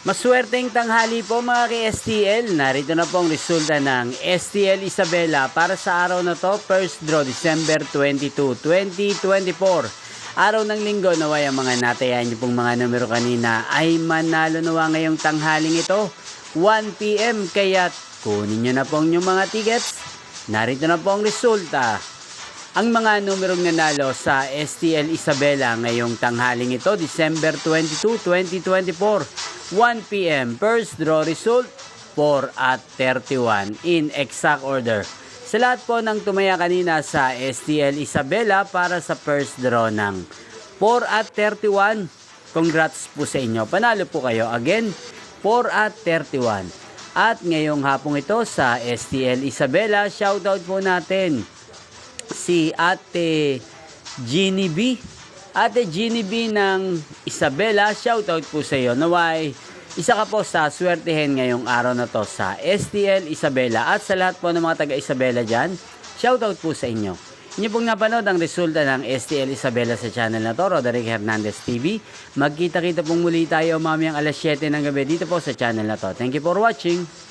Maswerteng tanghali po mga ka-STL. Narito na po ang resulta ng STL Isabela para sa araw na to, first draw December 22, 2024. Araw ng linggo, naway ang mga natayan niyo pong mga numero kanina ay manalo nawa ngayong tanghaling ito, 1 PM. Kaya kunin nyo na po ang inyong mga tickets. Narito na po ang resulta. Ang mga numerong nanalo sa STL Isabela ngayong tanghaling ito, December 22, 2024, 1 PM. First draw result, 4 at 31 in exact order. Sa lahat po ng tumaya kanina sa STL Isabela para sa first draw ng 4 at 31, congrats po sa inyo. Panalo po kayo. Again, 4 at 31. At ngayong hapong ito sa STL Isabela, shoutout po natin si Ate Jeannie B. Ate Jeannie B ng Isabela, shoutout po sa iyo. Naway, isa ka po sa swertihin ngayong araw na to sa STL Isabela. At sa lahat po ng mga taga Isabela dyan, shoutout po sa inyo. Inyo pong napanood ang resulta ng STL Isabela sa channel na to, Roderick Hernandez TV. Magkita-kita pong muli tayo mamayang alas 7 ng gabi dito po sa channel na to. Thank you for watching.